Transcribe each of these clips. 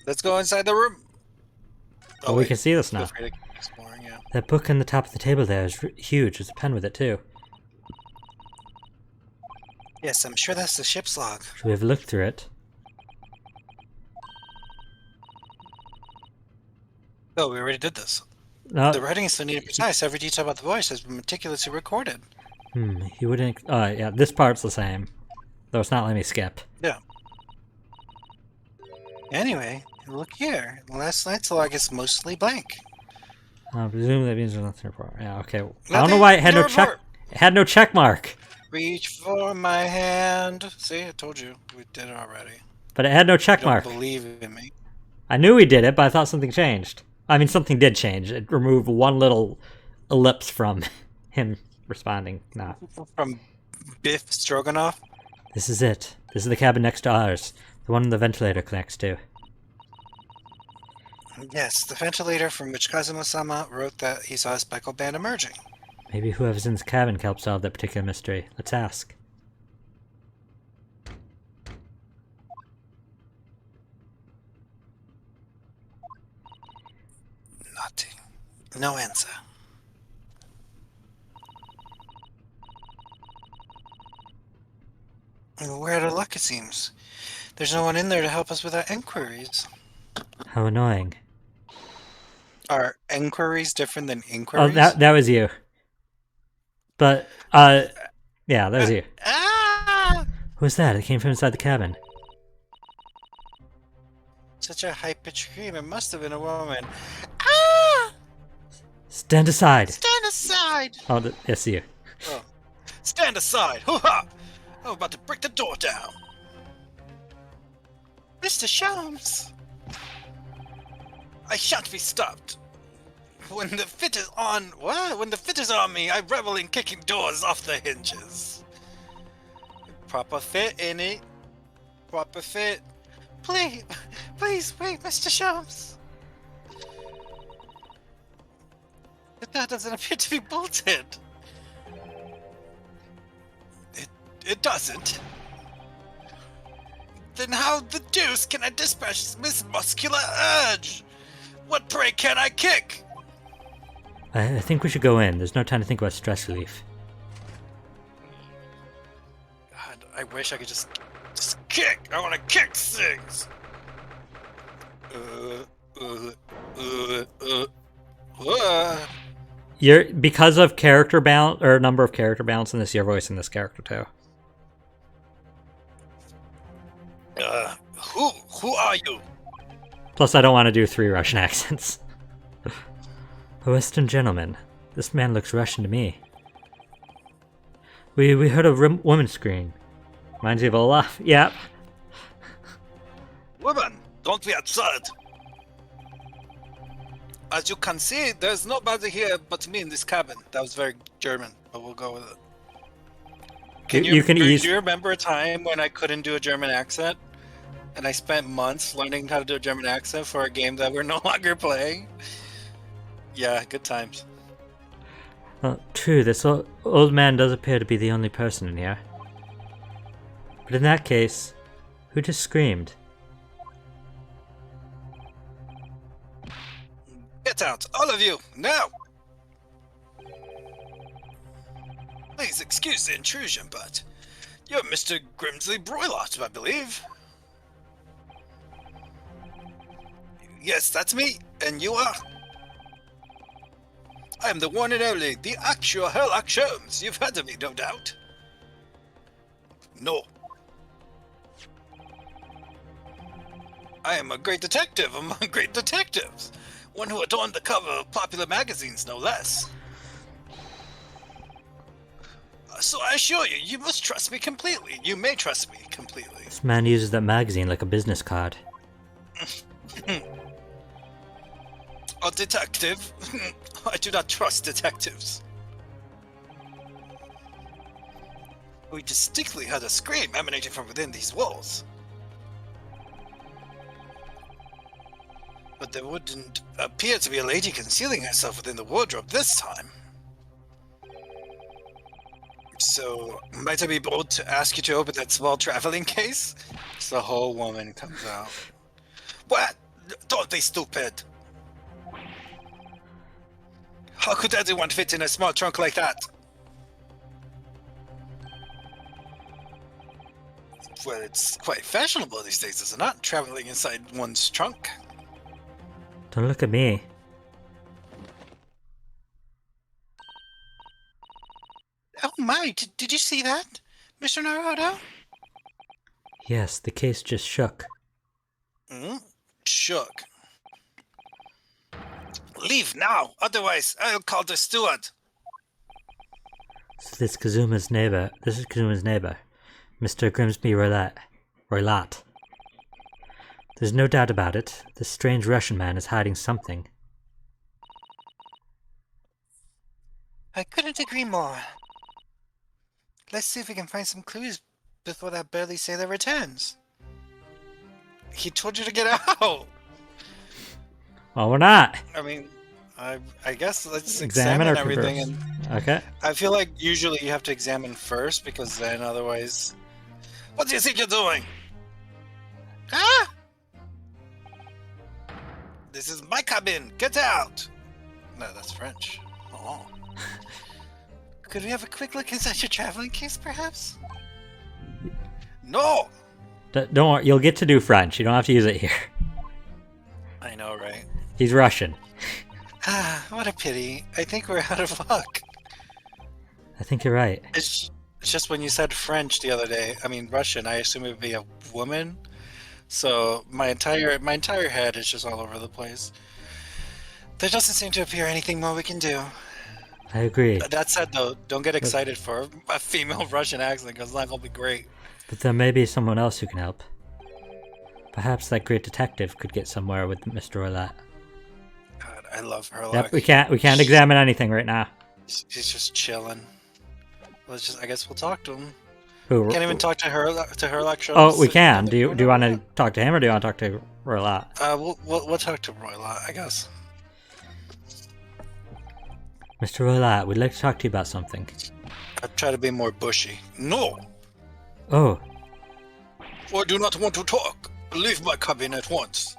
Let's go inside the room. Oh, we can see this Feel now. free to keep exploring, yeah. That book on the top of the table there is huge. There's a pen with it, too. Yes, I'm sure that's the ship's log. Should we have looked through it? Oh, we already did this. No. The writing is so neat and precise. Every detail about the voice has been meticulously recorded. You wouldn't... yeah, this part's the same. Though it's not letting me skip. Yeah. Anyway, look here. Last night's log is mostly blank. Presumably that means there's nothing to report. Yeah, okay. I don't Nothing know why it had to no check... report. It had no check mark. Reach for my hand. See, I told you. We did it already. But it had no check You don't mark. believe in me. I knew we did it, but I thought something changed. I mean, something did change. It removed one little ellipse from him responding. Nah. From Biff Stroganoff? This is it. This is the cabin next to ours. The one the ventilator connects to. Yes, the ventilator from which Kazuma-sama wrote that he saw a speckled band emerging. Maybe whoever's in this cabin can help solve that particular mystery. Let's ask. Nothing. No answer. We're out of luck, it seems. There's no one in there to help us with our inquiries. How annoying. Are inquiries different than Oh, inquiries? that was you. But, yeah, that was you. Ah! Who was that? It came from inside the cabin. Such a high-pitched scream. It must have been a woman. Ah! Stand aside! Stand aside! Oh, yes, you. Oh. Stand aside! Hoo-ha! I'm about to break the door down. Mr. Shams! I shan't be stopped. When the fit is on... What? When the fit is on me, I revel in kicking doors off the hinges. Proper fit, innit? Proper fit. Please, please wait, Mr. Shams. The door doesn't appear to be bolted. It doesn't. Then how the deuce can I dispatch this muscular urge? What prey can I kick? I think we should go in. There's no time to think about stress relief. God, I wish I could just kick. I want to kick things. You're because of character balance or number of character balance in this. You're voicing this character too. Who are you? Plus, I don't want to do 3 Russian accents. A Western gentleman. This man looks Russian to me. We heard a woman scream. Reminds you of Olaf. Yep. Woman, don't be absurd. As you can see, there's nobody here but me in this cabin. That was very German, but we'll go with it. Do you remember a time when I couldn't do a German accent? And I spent months learning how to do a German accent for a game that we're no longer playing? Yeah, good times. True, this old man does appear to be the only person in here. But in that case, who just screamed? Get out, all of you, now! Please excuse the intrusion, but you're Mr. Grimsley Broylott, I believe. Yes, that's me, and you are? I am the one and only, the actual Herlock Sholmes. You've heard of me, no doubt. No. I am a great detective among great detectives. One who adorned the cover of popular magazines, no less. So I assure you, you must trust me completely. You may trust me completely. This man uses that magazine like a business card. A detective? I do not trust detectives. We distinctly heard a scream emanating from within these walls. But there wouldn't appear to be a lady concealing herself within the wardrobe this time. So, might I be bold to ask you to open that small traveling case? So the whole woman comes out. What? Don't be stupid! How could anyone fit in a small trunk like that? Well, it's quite fashionable these days, is it not? Traveling inside one's trunk. Don't look at me. Oh my, did you see that, Mr. Naruto? Yes, the case just shook. Shook. Leave now, otherwise I'll call the steward. So this is Kazuma's neighbor, Mr. Grimsby Roylott. There's no doubt about it, this strange Russian man is hiding something. I couldn't agree more. Let's see if we can find some clues before that burly sailor returns. He told you to get out! Well, we're not! I mean, I guess let's Examine examine or everything. converse? And Okay. I feel like usually you have to examine first, because then otherwise... What do you think you're doing? Ah! This is my cabin! Get out! No, that's French. Oh. Could we have a quick look inside your traveling case, perhaps? No! Don't worry, you'll get to do French, you don't have to use it here. I know, right? He's Russian. Ah, what a pity. I think we're out of luck. I think you're right. It's just when you said French the other day, I mean Russian, I assume it would be a woman. So my entire head is just all over the place. There doesn't seem to appear anything more we can do. I agree. That said, though, don't get excited for a female Russian accent, because it's not going to be great. But there may be someone else who can help. Perhaps that great detective could get somewhere with Mr. Roylott. God, I love Herlock. Yep, we can't examine anything right now. He's just chilling. I guess we'll talk to him. Who? Can't even talk to Herlock. Oh, we can. Do you want to talk to him or do you want to talk to Roylott? We'll talk to Roylott, I guess. Mr. Roylott, we'd like to talk to you about something. I'll try to be more bushy. No! Oh. I do not want to talk. Leave my cabin at once.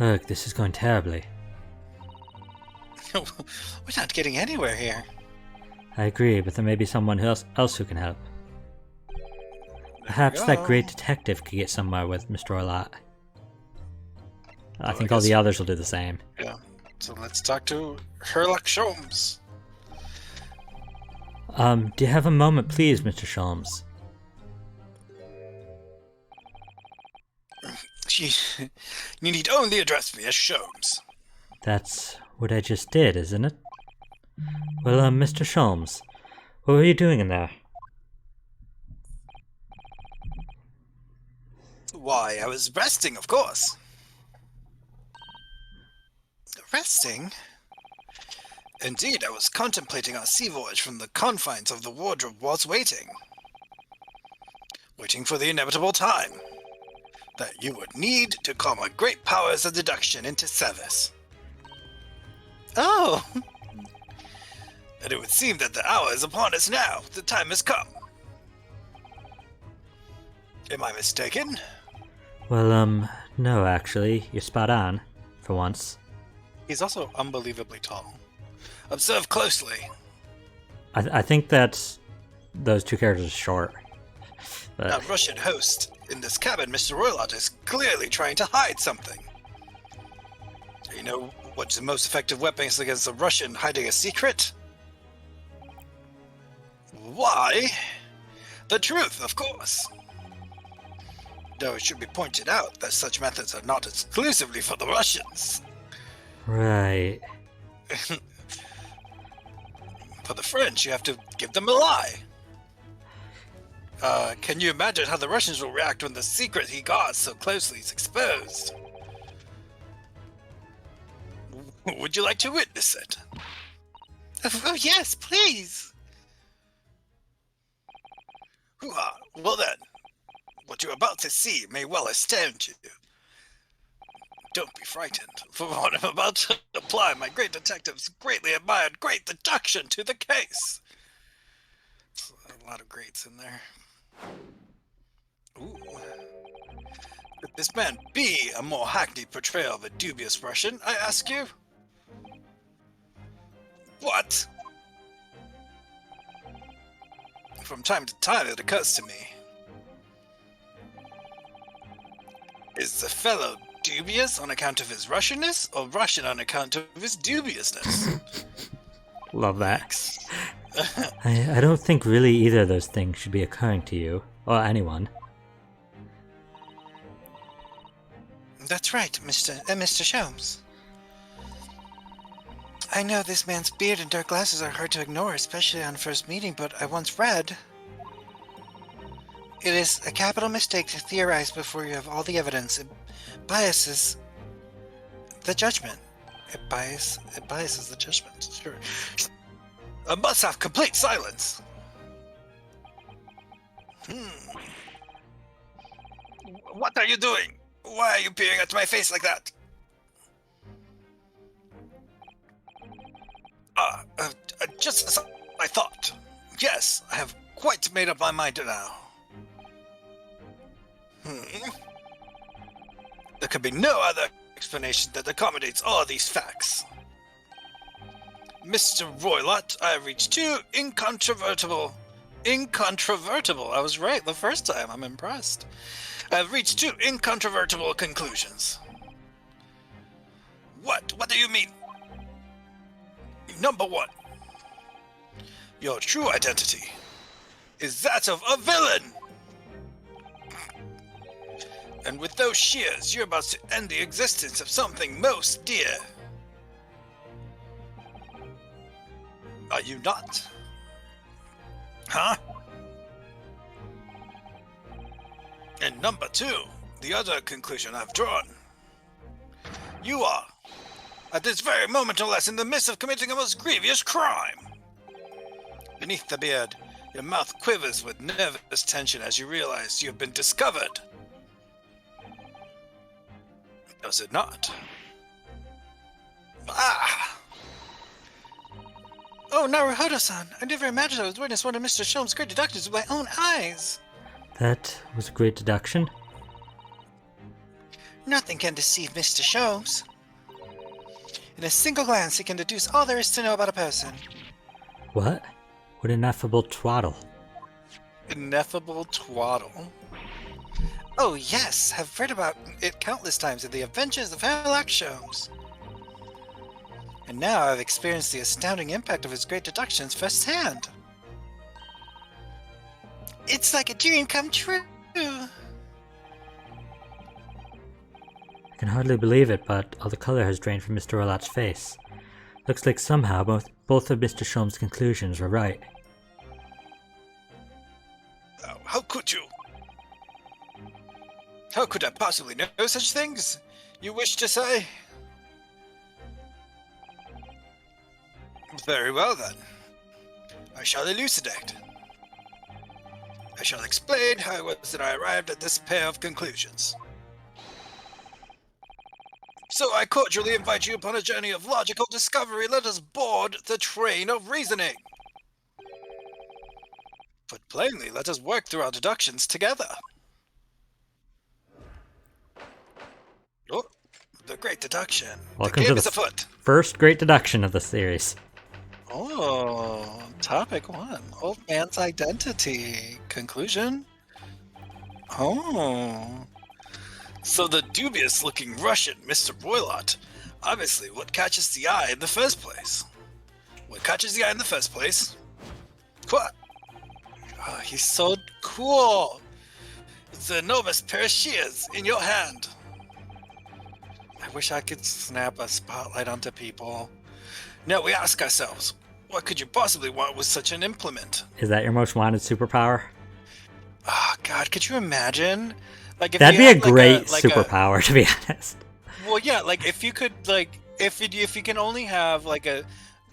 Ugh, this is going terribly. We're not getting anywhere here. I agree, but there may be someone else who can help. Perhaps that great detective could get somewhere with Mr. Roylott. I think all the others will do the same. Yeah. So let's talk to Herlock Sholmes. Do you have a moment, please, Mr. Sholmes? You need only address me as Sholmes. That's what I just did, isn't it? Well, Mr. Sholmes, what were you doing in there? Why, I was resting, of course. Resting? Indeed, I was contemplating our sea voyage from the confines of the wardrobe whilst waiting. Waiting for the inevitable time that you would need to call my great powers of deduction into service. Oh! And it would seem that the hour is upon us now. The time has come. Am I mistaken? Well, no, actually. You're spot on, for once. He's also unbelievably tall. Observe closely. I think that those two characters are short. But... Our Russian host in this cabin, Mr. Roylott, is clearly trying to hide something. You know what's the most effective weapons against a Russian hiding a secret? Why? The truth, of course. Though it should be pointed out that such methods are not exclusively for the Russians. Right. For the French, you have to give them a lie. Can you imagine how the Russians will react when the secret he guards so closely is exposed? Would you like to witness it? Oh yes, please! Hoo-ha. Well then, what you're about to see may well astound you. Don't be frightened, for what I'm about to apply my great detective's greatly admired Great Deduction to the case. lot of greats in there. Ooh. Could this man be a more hackneyed portrayal of a dubious Russian, I ask you? What? From time to time it occurs to me. Is the fellow dubious on account of his Russianness, or Russian on account of his dubiousness? Love that. I don't think really either of those things should be occurring to you, or anyone. That's right, Mr. Sholmes. I know this man's beard and dark glasses are hard to ignore, especially on first meeting, but I once read... It is a capital mistake to theorize before you have all the evidence. It biases the judgment. It biases the judgment. Sure. I must have complete silence. What are you doing? Why are you peering at my face like that? Just as I thought. Yes, I have quite made up my mind now. There could be no other explanation that accommodates all these facts. Mr. Roylott, I have reached two incontrovertible... I was right the first time, I'm impressed. I have reached two incontrovertible conclusions. What? What do you mean? Number one. Your true identity is that of a villain! And with those shears, you're about to end the existence of something most dear. Are you not? Huh? And number two, the other conclusion I've drawn. You are, at this very moment or less, in the midst of committing a most grievous crime. Beneath the beard, your mouth quivers with nervous tension as you realize you have been discovered. Does it not? Ah! Oh, Naruhodo-san, I never imagined I would witness one of Mr. Sholmes' great deductions with my own eyes. That was a great deduction. Nothing can deceive Mr. Sholmes. In a single glance, he can deduce all there is to know about a person. What? What ineffable twaddle. Ineffable twaddle? Oh yes, have read about it countless times in the Adventures of Herlock shows. And now I've experienced the astounding impact of his great deductions firsthand. It's like a dream come true. I can hardly believe it, but all the color has drained from Mr. Roylott's face. Looks like somehow both of Mr. Sholmes' conclusions were right. How could you? How could I possibly know such things? You wish to say? Very well then. I shall elucidate. I shall explain how it was that I arrived at this pair of conclusions. So I cordially invite you upon a journey of logical discovery. Let us board the train of reasoning. Put plainly, let us work through our deductions together. Oh, the Great Deduction. Welcome the to game the is afoot. first great deduction of the series. Oh, topic one. Old man's identity. Conclusion? Oh. So the dubious-looking Russian, Mr. Roylott, obviously what catches the eye in the first place. What catches the eye in the first place? What? Oh, he's so cool. It's an enormous pair of shears in your hand. I wish I could snap a spotlight onto people. Now we ask ourselves, what could you possibly want with such an implement? Is that your most wanted superpower? Oh God, could you imagine? Like if That'd you be a had, great like superpower, to be honest. Well, yeah, like if you could, like if you can only have like a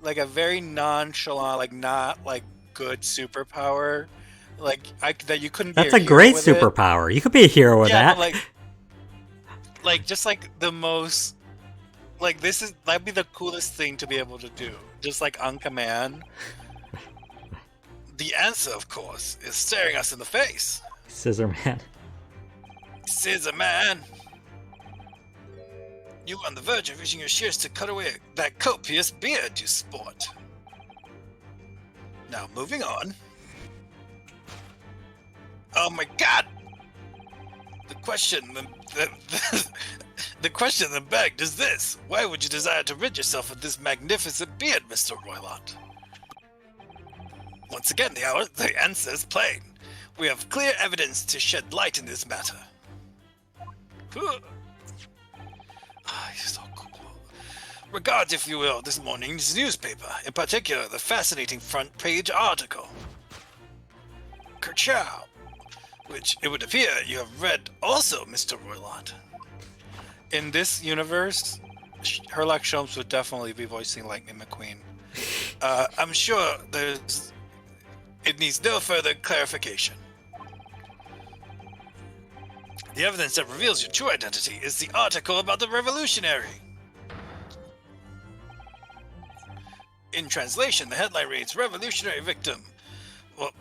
very nonchalant, like not like good superpower, like that you couldn't. That's be a great with superpower. You could be a hero with that. But like just like the most, like that'd be the coolest thing to be able to do. Just like on command. The answer, of course, is staring us in the face. Scissor Man. Scissor Man. You are on the verge of using your shears to cut away that copious beard you sport. Now, moving on. Oh my god! The question then begged is this. Why would you desire to rid yourself of this magnificent beard, Mr. Roylott? Once again, the answer is plain. We have clear evidence to shed light in this matter. Ah, you're so cool. Regards, if you will, this morning's newspaper, in particular the fascinating front page article. Kerchow, which it would appear you have read also, Mr. Roylott. In this universe, Herlock Sholmes would definitely be voicing Lightning McQueen. I'm sure it needs no further clarification. The evidence that reveals your true identity is the article about the revolutionary. In translation, the headline reads, Revolutionary victim. Well,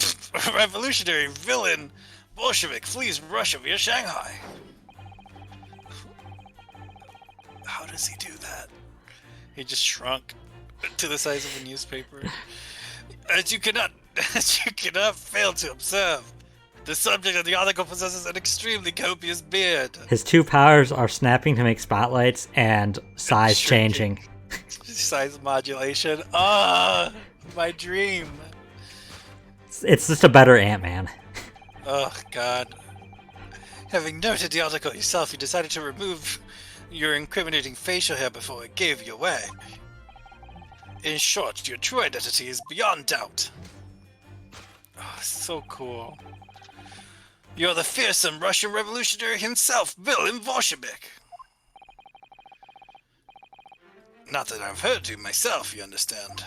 revolutionary villain Bolshevik flees Russia via Shanghai. How does he do that? He just shrunk to the size of a newspaper. As you cannot fail to observe, the subject of the article possesses an extremely copious beard. His two powers are snapping to make spotlights and size changing. Size modulation. Ah, my dream. It's just a better Ant-Man. Oh, God. Having noted the article yourself, you decided to remove your incriminating facial hair before it gave you away. In short, your true identity is beyond doubt. Oh, so cool. You're the fearsome Russian revolutionary himself, Willem Bolshevik. Not that I've heard of you myself, you understand.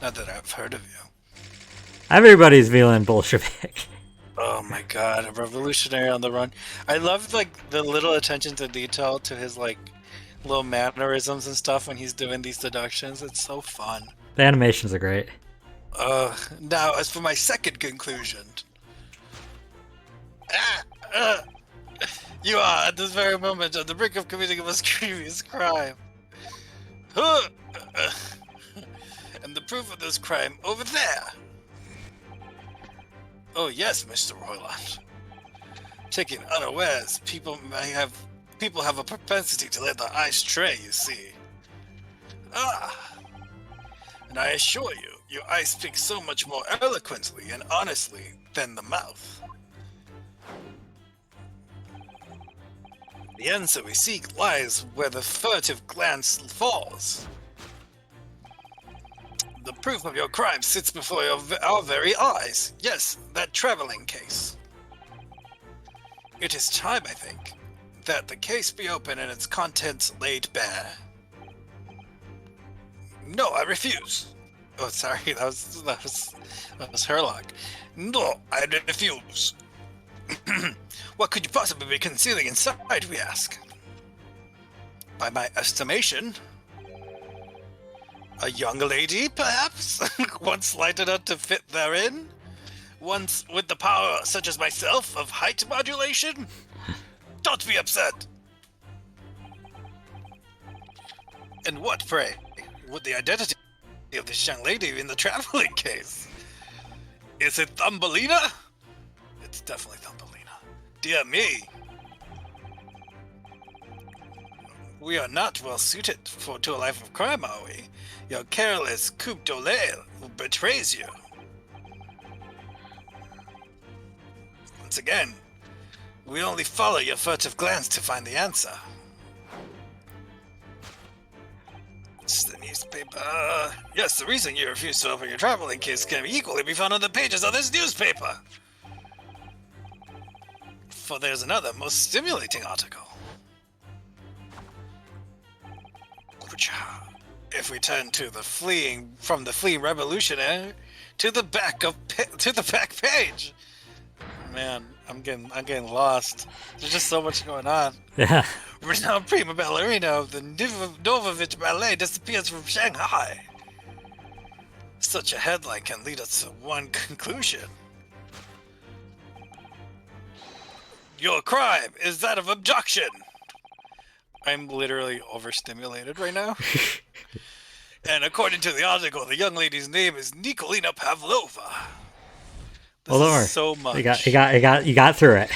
Not that I've heard of you. Everybody's villain Bolshevik. Oh my god, a revolutionary on the run. I love, like, the little attention to detail to his, like, little mannerisms and stuff when he's doing these deductions. It's so fun. The animations are great. Now, as for my second conclusion. You are, at this very moment, on the brink of committing a most grievous crime. And the proof of this crime over there. Oh yes, Mr. Roylott. Taken unawares, people have a propensity to let the eyes stray, you see. And I assure you, your eyes speak so much more eloquently and honestly than the mouth. The answer we seek lies where the furtive glance falls. The proof of your crime sits before our very eyes. Yes, that traveling case. It is time, I think, that the case be opened and its contents laid bare. No, I refuse. Oh, sorry, that was Herlock. No, I refuse. What could you possibly be concealing inside, we ask? By my estimation, a young lady, perhaps? Once light enough to fit therein? Once with the power, such as myself, of height modulation? Don't be upset! And what, pray, would the identity of this young lady in the traveling case? Is it Thumbelina? It's definitely Thumbelina. Dear me. We are not well suited to a life of crime, are we? Your careless coup d'oeil betrays you. Once again, we only follow your furtive glance to find the answer. It's the newspaper. Yes, the reason you refuse to open your traveling case can equally be found on the pages of this newspaper. For there's another most stimulating article. If we turn to the fleeing revolutionary to the back page. Man, I'm getting lost. There's just so much going on. Yeah. Renowned prima ballerina of the Novovich Ballet disappears from Shanghai. Such a headline can lead us to one conclusion. Your crime is that of abduction. I'm literally overstimulated right now. And according to the article, the young lady's name is Nikolina Pavlova. This Well, is so much. You got through it.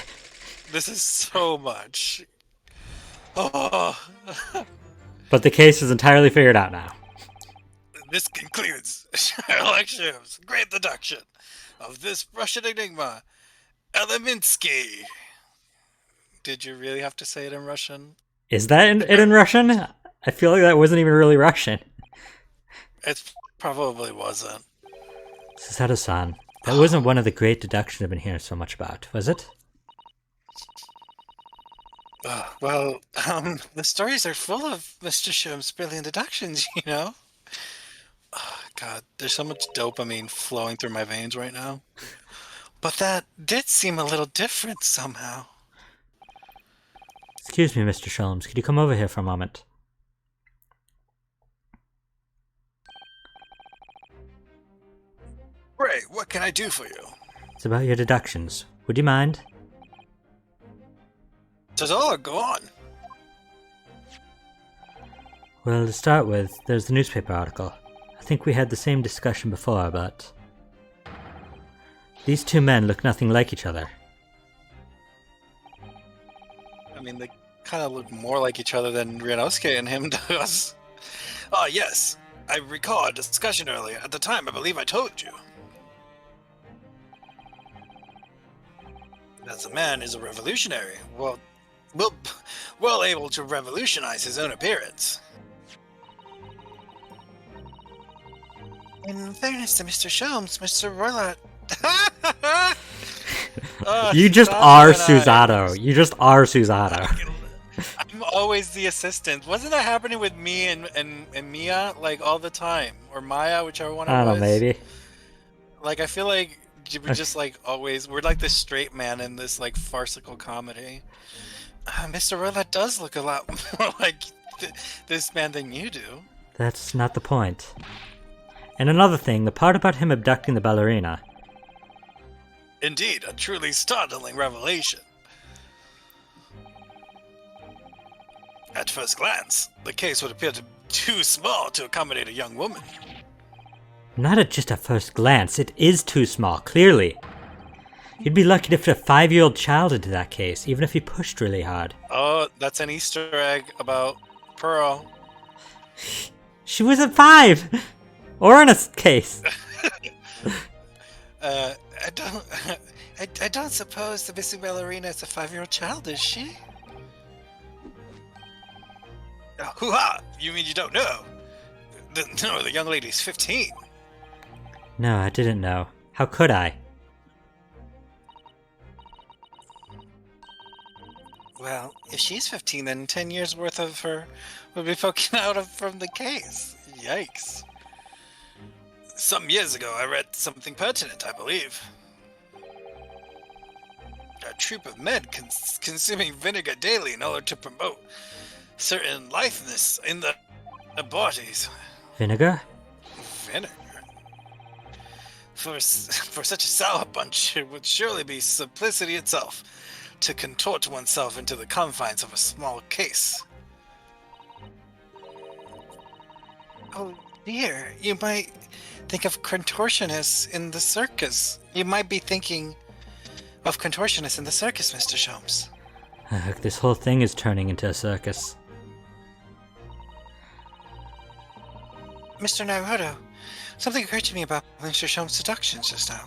This is so much. Oh. But the case is entirely figured out now. This concludes Herlock Holmes' Great Deduction of this Russian enigma, Eleminsky. Did you really have to say it in Russian? Is that it in Russian? I feel like that wasn't even really Russian. It probably wasn't. Susato-san, that wasn't one of the great deductions I've been hearing so much about, was it? Well, the stories are full of Mr. Shum's brilliant deductions, you know? Oh, God, there's so much dopamine flowing through my veins right now. But that did seem a little different somehow. Excuse me, Mr. Sholmes, could you come over here for a moment? Ray, what can I do for you? It's about your deductions. Would you mind? Tazala, go on. Well, to start with, there's the newspaper article. I think we had the same discussion before, but... these two men look nothing like each other. I mean, they kind of look more like each other than Ryunosuke and him does. Ah, yes. I recall a discussion earlier. At the time, I believe I told you. As a man is a revolutionary. Well able to revolutionize his own appearance. In fairness to Mr. Sholmes, Mr. Roylott... You just are Susato. You just are Susato. I'm always the assistant. Wasn't that happening with me and Mia, like, all the time? Or Maya, whichever one it was? I don't know, maybe. Like, I feel like we're just, like, always... we're like the straight man in this, like, farcical comedy. Mr. Roylott does look a lot more like this man than you do. That's not the point. And another thing, the part about him abducting the ballerina. Indeed, a truly startling revelation. At first glance, the case would appear to be too small to accommodate a young woman. Not at just a first glance, it is too small, clearly. You'd be lucky to fit a 5-year-old child into that case, even if you pushed really hard. Oh, that's an Easter egg about Pearl. She wasn't 5! Or in a case. I don't suppose the missing ballerina is a 5-year-old child, is she? Oh, hoo-ha! You mean you don't know? No, the young lady's 15. No, I didn't know. How could I? Well, if she's 15, then 10 years worth of her would be poking out from the case. Yikes. Some years ago, I read something pertinent, I believe. A troop of men consuming vinegar daily in order to promote certain litheness in the bodies. Vinegar? Vinegar? For such a sour bunch, it would surely be simplicity itself to contort oneself into the confines of a small case. Oh dear, you might think of contortionists in the circus. You might be thinking of contortionists in the circus, Mr. Sholmes. This whole thing is turning into a circus. Mr. Naruto, something occurred to me about Mr. Sholmes' deductions just now.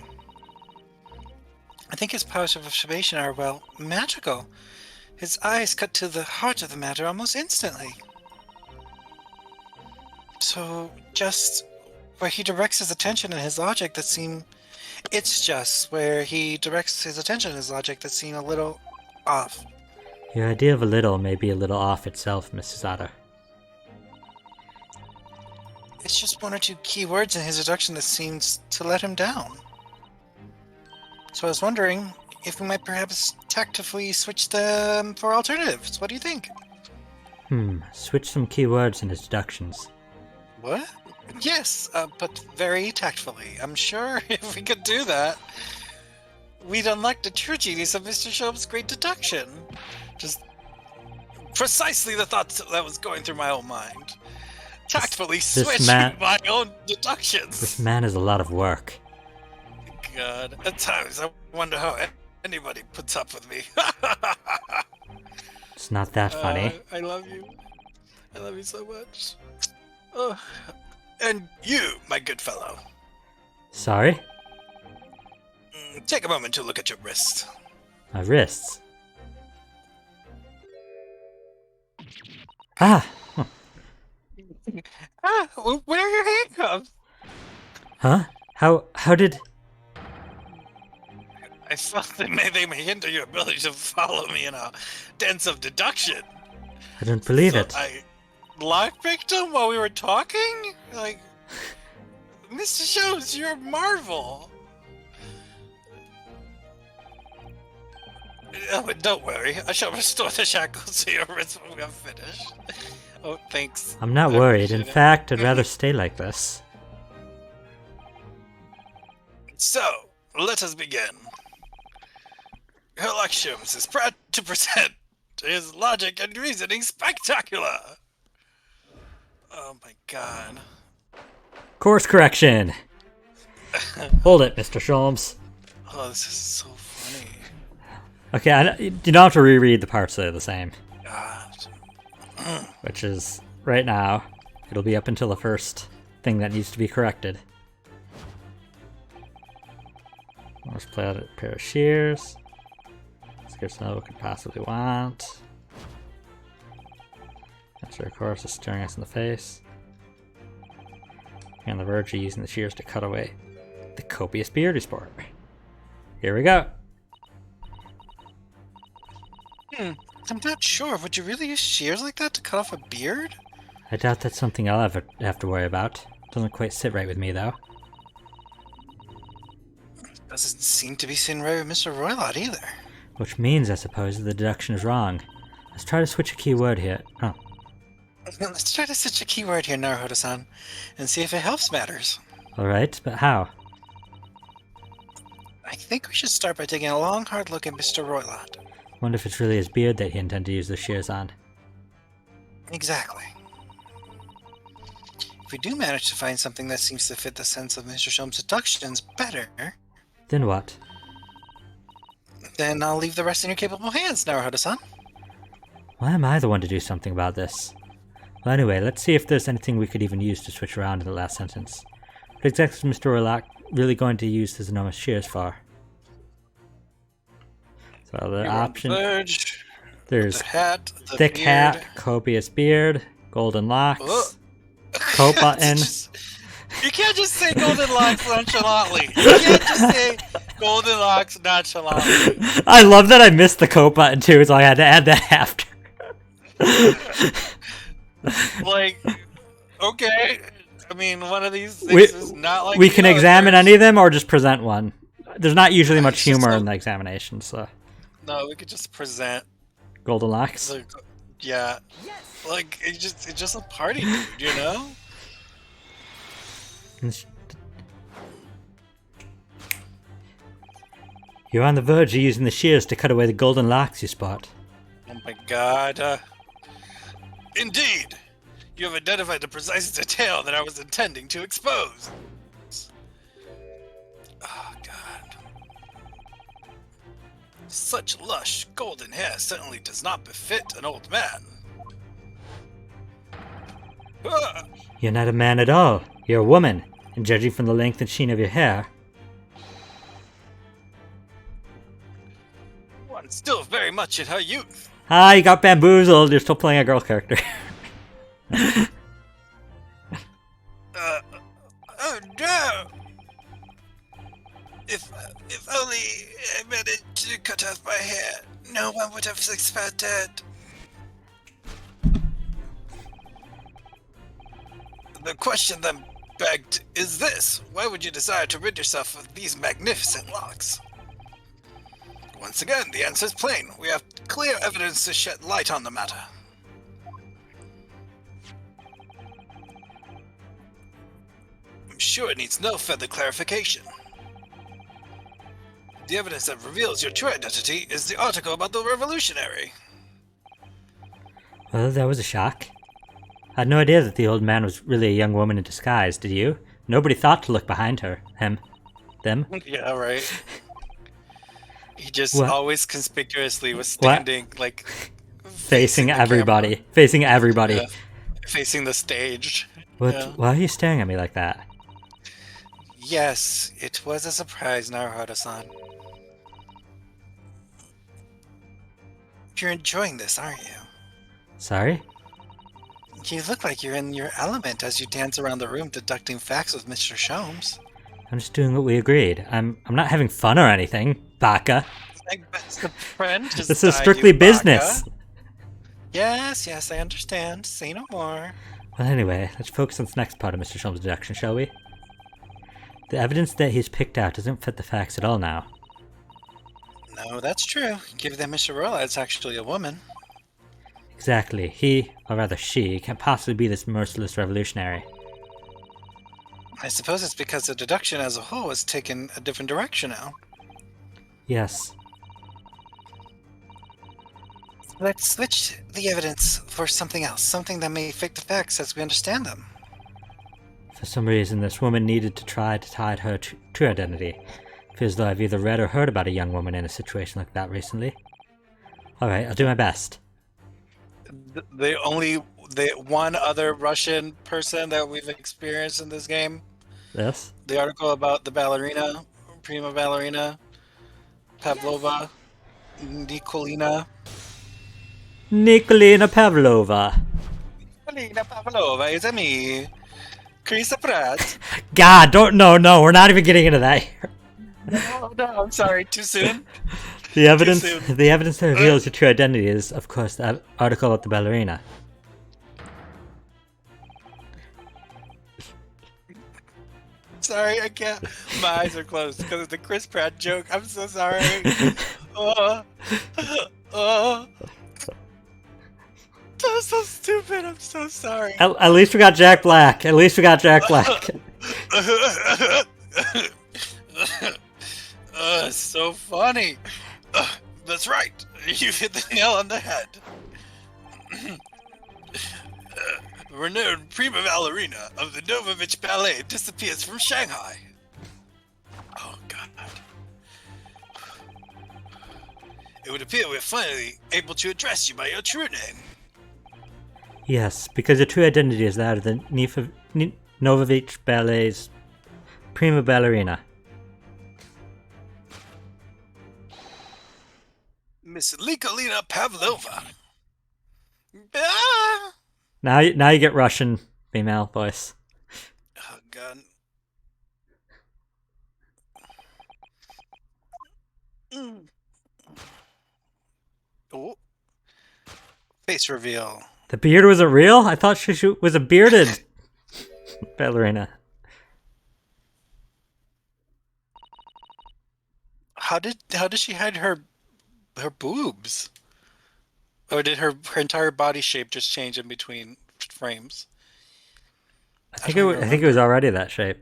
I think his powers of observation are, well, magical. His eyes cut to the heart of the matter almost instantly. So, just where he directs his attention and his logic that seem... It's just where he directs his attention and his logic that seem a little off. Your idea of a little may be a little off itself, Mrs. Otter. It's just one or two key words in his deduction that seems to let him down. So I was wondering if we might perhaps tactfully switch them for alternatives. What do you think? Switch some key words in his deductions. What? Yes, but very tactfully. I'm sure if we could do that, we'd unlock the true genius of Mr. Sholmes' Great Deduction. Just precisely the thoughts that was going through my own mind. Tactfully switching my own deductions. This man is a lot of work. God, at times I wonder how anybody puts up with me. It's not that funny. I love you. I love you so much. And you, my good fellow. Sorry? Take a moment to look at your wrist. My wrists? Ah! Where are your handcuffs? Huh? How did... I felt they may hinder your ability to follow me in a dance of deduction. I don't believe it. I lockpicked him while we were talking? Like, Mr. Sholmes, you're a marvel. Oh, but don't worry. I shall restore the shackles to your wrist when we are finished. Oh, thanks. I'm not worried. In fact, I'd rather stay like this. So, let us begin. Herlock Sholmes is proud to present his logic and reasoning spectacular. Oh my god. Course correction! Hold it, Mr. Sholmes. Oh, this is so funny. Okay, you don't have to reread the parts that are the same. God. Which is, right now, it'll be up until the first thing that needs to be corrected. Let's play out a pair of shears. Let's know what we could possibly want. Answer, of course, is staring us in the face. You're on the verge of using the shears to cut away the copious beard sport. Here we go. I'm not sure. Would you really use shears like that to cut off a beard? I doubt that's something I'll ever have to worry about. Doesn't quite sit right with me, though. Doesn't seem to be sitting right with Mr. Roylott either. Which means, I suppose, that the deduction is wrong. Let's try to switch a key word here. Oh. Let's try to switch a keyword here, Naruhodo-san, and see if it helps matters. Alright, but how? I think we should start by taking a long, hard look at Mr. Roylott. Wonder if it's really his beard that he intended to use the shears on. Exactly. If we do manage to find something that seems to fit the sense of Mr. Sholmes' deductions better... Then what? Then I'll leave the rest in your capable hands, Naruhodo-san. Why am I the one to do something about this? Well, anyway, let's see if there's anything we could even use to switch around in the last sentence. What exactly is Mr. Herlock really going to use his enormous shears for? So the option... There's the hat, the thick beard. hat, copious beard, golden locks, coat button. You can't just say golden locks nonchalantly. You can't just say golden locks nonchalantly. I love that I missed the coat button too, so I had to add that after. Like, okay. I mean, one of these things is not like we can examine any of them or just present one. There's not usually much humor in the examination, so. No, we could just present. Golden locks? Yeah. Like, it's just a party dude, you know? You're on the verge of using the shears to cut away the golden locks you spot. Oh my god. Indeed! You have identified the precise detail that I was intending to expose. Oh god. Such lush, golden hair certainly does not befit an old man. You're not a man at all. You're a woman, and judging from the length and sheen of your hair... One still very much in her youth. Ah, you got bamboozled. You're still playing a girl character. Oh no! If only I managed to cut off my hair, no one would have suspected. The question then begged is this: why would you desire to rid yourself of these magnificent locks? Once again, the answer is plain. We have clear evidence to shed light on the matter. I'm sure it needs no further clarification. The evidence that reveals your true identity is the article about the revolutionary. Well, that was a shock. I had no idea that the old man was really a young woman in disguise, did you? Nobody thought to look behind her. Him. Them. Yeah, right. He just What? always conspicuously was standing, like, Facing the everybody. camera. Facing everybody. Yeah, facing the stage. What? Yeah. Why are you staring at me like that? Yes, it was a surprise, Naruto-san. You're enjoying this, aren't you? Sorry? You look like you're in your element as you dance around the room deducting facts with Mr. Sholmes. I'm just doing what we agreed. I'm not having fun or anything, Baka. My best of friend just This is died, strictly you baka. business. Yes, I understand. Say no more. Well, anyway, let's focus on the next part of Mr. Sholmes' deduction, shall we? The evidence that he's picked out doesn't fit the facts at all now. No, that's true. Give them Mr. Rolla, it's actually a woman. Exactly. He, or rather she, can't possibly be this merciless revolutionary. I suppose it's because the deduction as a whole has taken a different direction now. Yes. Let's switch the evidence for something else, something that may fit the facts as we understand them. For some reason, this woman needed to try to hide her true identity. Feels though I've either read or heard about a young woman in a situation like that recently. Alright, I'll do my best. The one other Russian person that we've experienced in this game. Yes? The article about the ballerina, prima ballerina, Pavlova, Nikolina. Nikolina Pavlova. Nikolina Pavlova is a me. Krista Pratt. God, no, we're not even getting into that here. No, I'm sorry, too soon? The evidence soon. that reveals your true identity is, of course, that article about the ballerina. Sorry, I can't. My eyes are closed because of the Chris Pratt joke. I'm so sorry. That's so stupid. I'm so sorry. At least we got Jack Black. It's so funny. That's right. You hit the nail on the head. Renowned prima ballerina of the Novovich Ballet disappears from Shanghai. Oh, God. It would appear we're finally able to address you by your true name. Yes, because your true identity is that of the Novovich Ballet's prima ballerina. Miss Nikolina Pavlova. Ah! Now you get Russian female voice. Oh, God. Oh. Face reveal. The beard wasn't real? I thought she was a bearded ballerina. How did she hide her boobs? Or did her entire body shape just change in between frames? I think it was already that shape.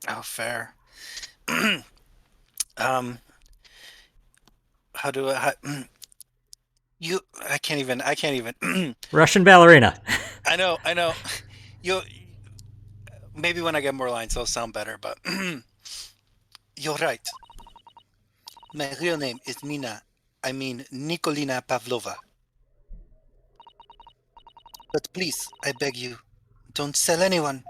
Oh, fair. How do I? I can't even. Russian ballerina. I know. You. Maybe when I get more lines, it'll sound better. But you're right. My real name is Nikolina Pavlova. But please, I beg you, don't sell anyone.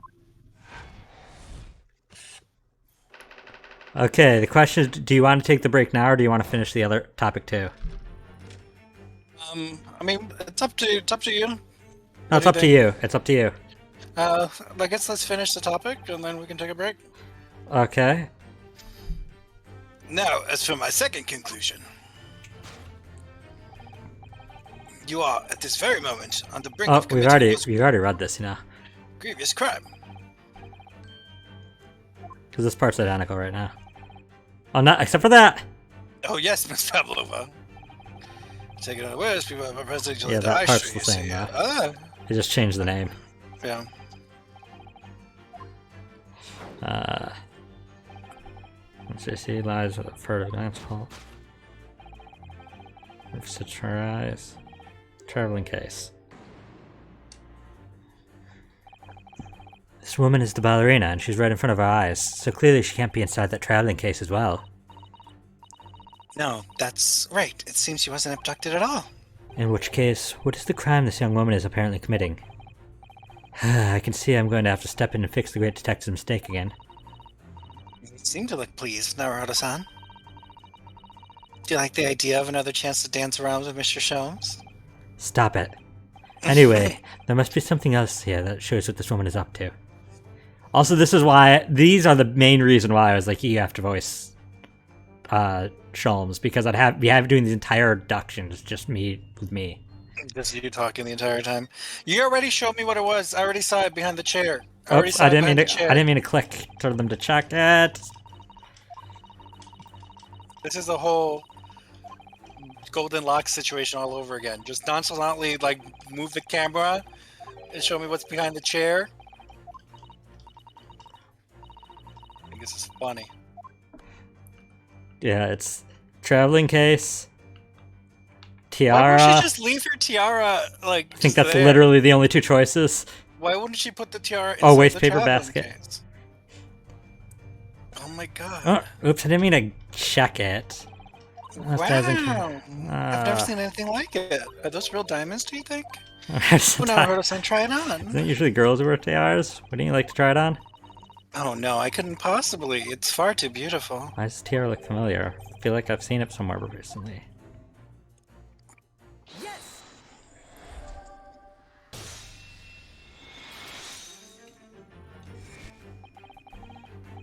Okay, the question is, do you want to take the break now, or do you want to finish the other topic too? I mean, it's up to you. No, it's up to you. It's up to you. I guess let's finish the topic, and then we can take a break. Okay. Now, as for my second conclusion, you are at this very moment on the brink of committing we've already read this, you know. grievous crime. Because this part's identical right now. Oh, not except for that. Oh yes, Miss Pavlova. Take it unawares, people have a presidential. Yeah, that part's the same, though. They just changed the name. Yeah. JC lies with a furtive dance hall. Such her eyes. Traveling case. This woman is the ballerina, and she's right in front of our eyes, so clearly she can't be inside that traveling case as well. No, that's right. It seems she wasn't abducted at all. In which case, what is the crime this young woman is apparently committing? I can see I'm going to have to step in and fix the Great Detective's mistake again. You seem to look pleased, Naruto-san. Do you like the idea of another chance to dance around with Mr. Sholmes? Stop it. Anyway, there must be something else here that shows what this woman is up to. Also, these are the main reason why I was like, you have to voice Sholmes, because I'd be doing these entire deductions just with me. Just you talking the entire time. You already showed me what it was. I already saw it behind the chair. Oops, I didn't mean to click for them to check it. This is the whole Golden Lock situation all over again. Just nonchalantly, like, move the camera and show me what's behind the chair. I think this is funny. Yeah, it's traveling case, tiara. Why wouldn't she just leave her tiara, like, I think that's there? literally the only two choices. Why wouldn't she put the tiara inside waste the paper traveling basket. case? Oh my god. Oh, oops, I didn't mean to check it. Wow. I've never seen anything like it. Are those real diamonds, do you think? I've never heard of someone try it on. Isn't it usually girls who wear tiaras? Wouldn't you like to try it on? Oh no, I couldn't possibly. It's far too beautiful. Why does tiara look familiar? I feel like I've seen it somewhere recently. Yes.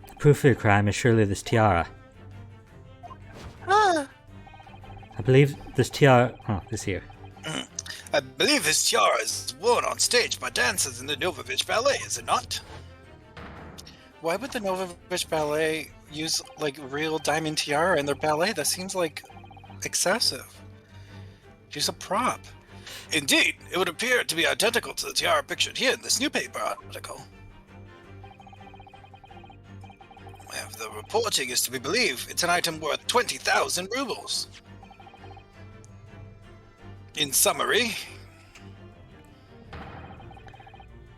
The proof of your crime is surely this tiara. Ah. I believe this tiara... Oh, this here. I believe this tiara is worn on stage by dancers in the Novovich Ballet, is it not? Why would the Novovich Ballet use, like, real diamond tiara in their ballet? That seems, like, excessive. Use a prop. Indeed, it would appear to be identical to the tiara pictured here in this newspaper article. If the reporting is to be believed, it's an item worth 20,000 rubles. In summary...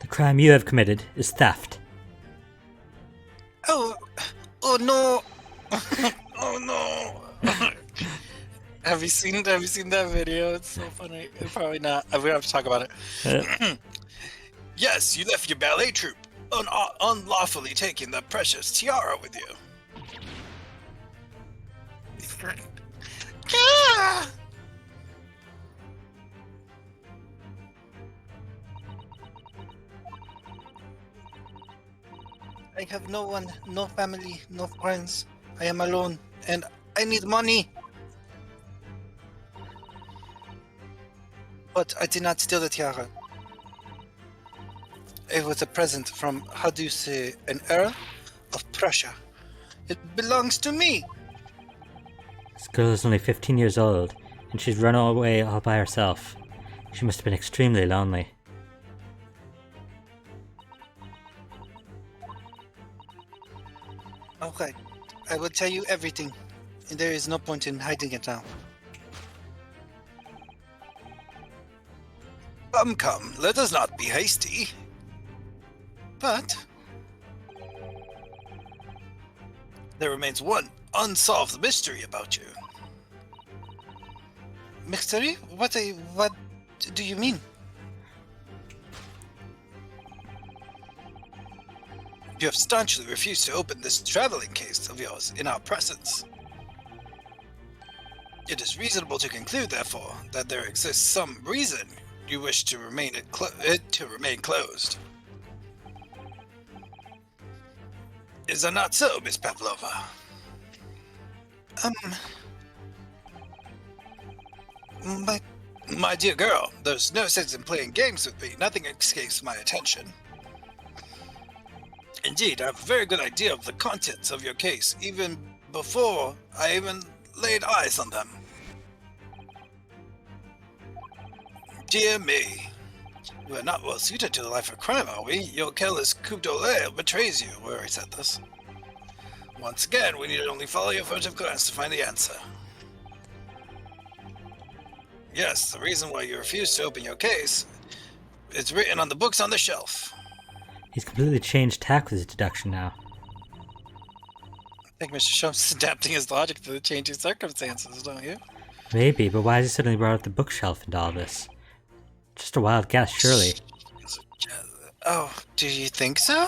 The crime you have committed is theft. Oh no! Oh no! Have you seen that video? It's so funny. Probably not. We don't have to talk about it. Yes, you left your ballet troupe, unlawfully taking the precious tiara with you. Ah! I have no one, no family, no friends. I am alone, and I need money. But I did not steal the tiara. It was a present from, how do you say, an Earl of Prussia. It belongs to me. This girl is only 15 years old, and she's run away all by herself. She must have been extremely lonely. Okay, I will tell you everything, and there is no point in hiding it now. Come, let us not be hasty. But there remains one unsolved mystery about you. Mystery? What do you mean? You have staunchly refused to open this traveling case of yours in our presence. It is reasonable to conclude, therefore, that there exists some reason you wish to remain closed. Is that not so, Miss Pavlova? My dear girl, there's no sense in playing games with me. Nothing escapes my attention. Indeed, I have a very good idea of the contents of your case, even before I even laid eyes on them. Dear me, We're not well suited to the life of crime, are we? Your careless coup d'oeil betrays you. Where I said this. Once again, we need only follow your furtive glance to find the answer. Yes, the reason why you refuse to open your case is written on the books on the shelf. He's completely changed tack with his deduction now. I think Mr. Shumps is adapting his logic to the changing circumstances, don't you? Maybe, but why has he suddenly brought up the bookshelf into all this? Just a wild guess, surely. Oh, do you think so?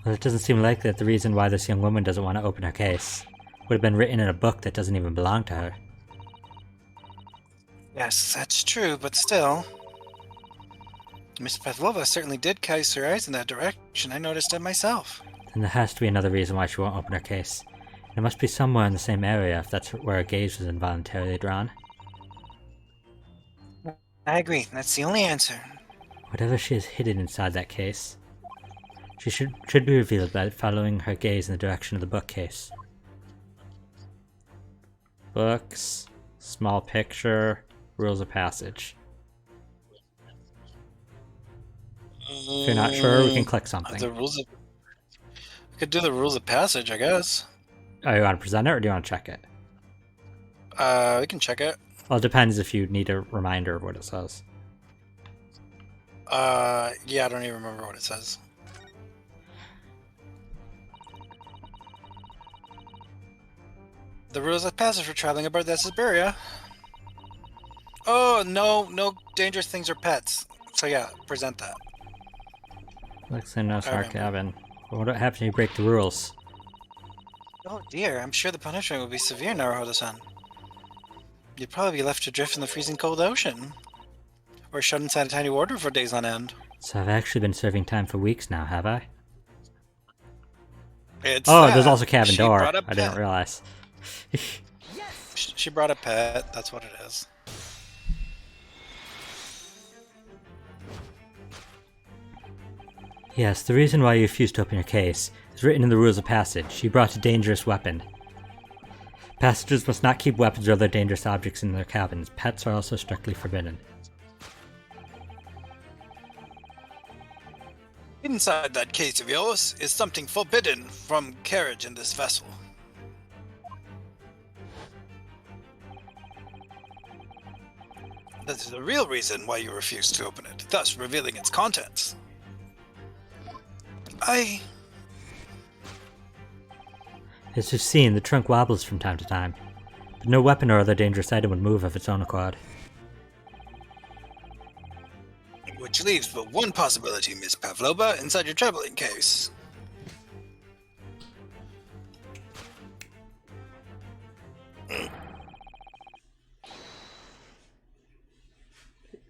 Well, it doesn't seem likely that the reason why this young woman doesn't want to open her case would have been written in a book that doesn't even belong to her. Yes, that's true, but still. Miss Pavlova certainly did cast her eyes in that direction. I noticed it myself. Then there has to be another reason why she won't open her case. It must be somewhere in the same area if that's where her gaze was involuntarily drawn. I agree. That's the only answer. Whatever she has hidden inside that case, she should be revealed by following her gaze in the direction of the bookcase. Books, small picture, rules of passage. If you're not sure, we can click something. We could do the rules of passage, I guess. Oh, you want to present it or do you want to check it? We can check it. Well, it depends if you need a reminder of what it says. Yeah, I don't even remember what it says. The rules of passage for traveling aboard the Siberia. Oh, no dangerous things or pets. So yeah, present that. Looks like no our cabin. What happens when you break the rules? Oh dear, I'm sure the punishment would be severe, Naruhodo-san. You'd probably be left to drift in the freezing cold ocean. Or shut inside a tiny wardrobe for days on end. So I've actually been serving time for weeks now, have I? There's also cabin door. I didn't realize. She brought a pet, that's what it is. Yes, the reason why you refused to open your case is written in the rules of passage. You brought a dangerous weapon. Passengers must not keep weapons or other dangerous objects in their cabins. Pets are also strictly forbidden. Inside that case of yours is something forbidden from carriage in this vessel. That is the real reason why you refused to open it, thus revealing its contents. As you've seen, the trunk wobbles from time to time, but no weapon or other dangerous item would move of its own accord. Which leaves but one possibility, Miss Pavlova, inside your traveling case.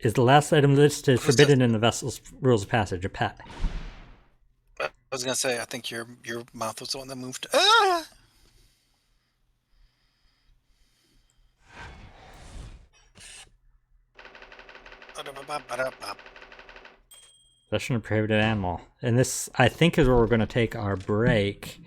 Is the last item listed forbidden in the vessel's rules of passage a pet? I was gonna say, I think your mouth was the one that moved. Ah! Possession of prohibited animal. And this, I think, is where we're going to take our break.